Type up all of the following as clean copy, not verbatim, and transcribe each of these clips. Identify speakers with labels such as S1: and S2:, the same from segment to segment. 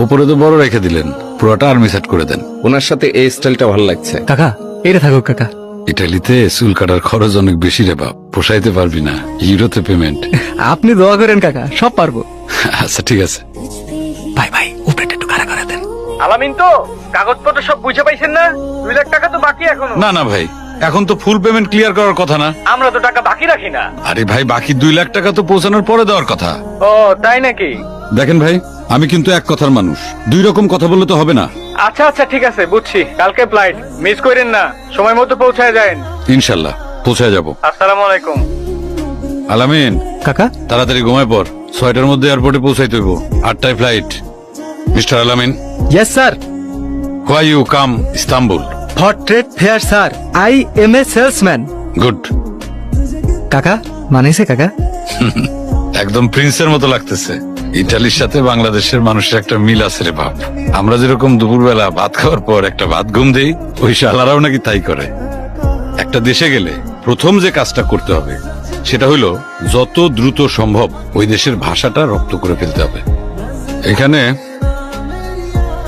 S1: উপরে তো বড় রেখে দিলেন, পুরোটা আর্মি সেট করে দেন।
S2: ওনার সাথে এই স্টাইলটা ভালো লাগছে।
S3: কাকা এটা থাকুক কাকা।
S1: ইটালিতে চুল কাটার খরচ অনেক বেশি রে বাপ, পোষাইতে পারবি না, ইউরোতে পেমেন্ট।
S3: আপনি দোয়া করেন কাকা, সব পারবো।
S1: আচ্ছা ঠিক আছে।
S3: ভাই ভাই উপরেটা একটু খাড়া করে দেন।
S4: আলামিন তো কাগজপত্র সব বুঝে পাইছেন না? 2 লাখ টাকা তো বাকি এখনো।
S1: না না ভাই, এখন তো ফুল পেমেন্ট ক্লিয়ার করার কথা না।
S4: আমরা তো টাকা বাকি রাখি না।
S1: আরে ভাই, বাকি 2 লাখ টাকা তো পৌঁছানোর পরে দেওয়ার কথা।
S4: ও তাই নাকি?
S1: দেখেন ভাই, আমি কিন্তু এক কথার মানুষ, 2 রকম কথা বললে তো হবে না।
S4: আচ্ছা আচ্ছা ঠিক আছে, বুঝছি। কালকে ফ্লাইট মিস করেন না, সময় মতো পৌঁছায় যাবেন।
S1: ইনশাল্লাহ পৌঁছায় যাব।
S4: আসসালামু আলাইকুম।
S1: আলামিন,
S3: কাকা
S1: তাড়াতাড়ি ঘুমায় পর, 6টার মধ্যে এয়ারপোর্টে পৌঁছাইতে হইব, 8টায় flight. Mister Alamin,
S3: yes sir.
S1: Why you come Istanbul?
S3: For trade fair sir, I am a salesman.
S1: Good.
S3: কাকা মানেছে কাকা?
S1: একদম প্রিন্সের মতো লাগতেছে। ইটালির সাথে বাংলাদেশের মানুষের একটা মিল আছে রে বাপ। আমরা যেরকম দুপুরবেলা ভাত খাওয়ার পর একটা ভাত ঘুম দেই, ওই শালারাও নাকি তাই করে। একটা দেশে গেলে প্রথম যে কাজটা করতে হবে সেটা হলো যত দ্রুত সম্ভব ওই দেশের ভাষাটা রপ্ত করে ফেলতে হবে। এখানে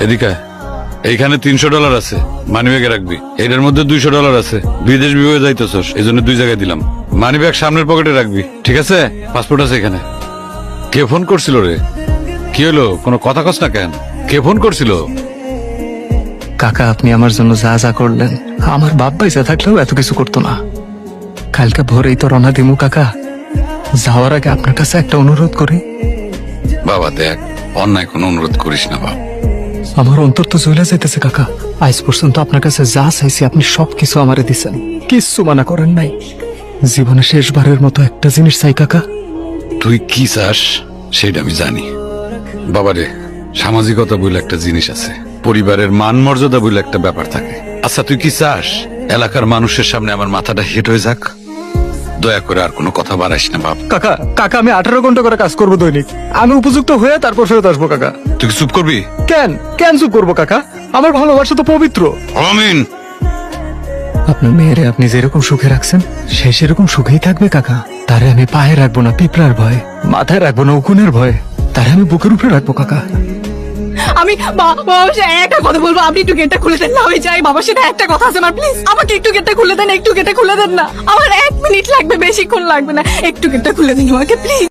S1: এদিকে এইখানে $300 আছে, মানিব্যাগে রাখবি। এটার মধ্যে $200 আছে, বিদেশ বিভাগে যাইতেছস, এই জন্য 2 জায়গায় দিলাম। মানিব্যাগ সামনের পকেটে রাখবি, ঠিক আছে? পাসপোর্ট আছে এখানে। কে ফোন করছিল রে? কি হলো, কোনো কথা কস না কেন? কে ফোন করছিল?
S3: কাকা আপনি আমার জন্য যা যা করলেন, আমার বাপ ভাই যা থাকলেও এত কিছু করতো না। কালকে ভোরেই তো রওনা দিমু কাকা। যাওয়ার আগে আপনার কাছে একটা অনুরোধ করি।
S1: বাবা দেখ, অন্যায় কোনো অনুরোধ করিস না বাবা।
S3: আমার অন্তর তো জ্বলে যাইতেছে কাকা। আজ পর্যন্ত আপনার কাছে যা চাইছি আপনি সবকিছু আমারে দিছেন, কিচ্ছু মানা করেন নাই। জীবনে শেষবারের মতো একটা জিনিস চাই কাকা।
S1: তুই কি চাস সেটা আমি জানি বাবারে। সামাজিকতা বলে একটা জিনিস আছে, পরিবারের মান মর্যাদা বলে একটা ব্যাপার থাকে। আচ্ছা তুই কি চাস এলাকার মানুষের সামনে আমার মাথাটা হেট হয়ে যাক? দয়া করে আর কোনো কথা বাড়াইস না বাপ।
S3: কাকা কাকা আমি 18 ঘন্টা করে কাজ করবো দৈনিক। আমি উপযুক্ত হয়ে তারপর ফেরত আসবো কাকা।
S1: তুই কি চুপ করবি?
S3: কেন কেন চুপ করবো কাকা? আমার ভালোবাসা তো পবিত্র।
S1: আমিন।
S3: আপনার মেয়েরে আপনি যেরকম সুখে রাখছেন সে সেরকম সুখেই থাকবে কাকা। তারে আমি পায়ে রাখবো না পিঁপড়ার ভয়, মাথায় রাখবো না উকুনের ভয়, তারে আমি বুকের উপরে রাখবো কাকা।
S5: আমি বাবার সাথে একটা কথা বলবো, আপনি একটু গেটটা খুলে দেন না। ওই যাই বাবার সাথে একটা কথা আছে আমার, প্লিজ আমাকে একটু গেটটা খুলে দেন, একটু গেটটা খুলে দেন না। আমার 1 মিনিট লাগবে, বেশিক্ষণ লাগবে না, একটু গেটটা খুলে দিন আমাকে প্লিজ।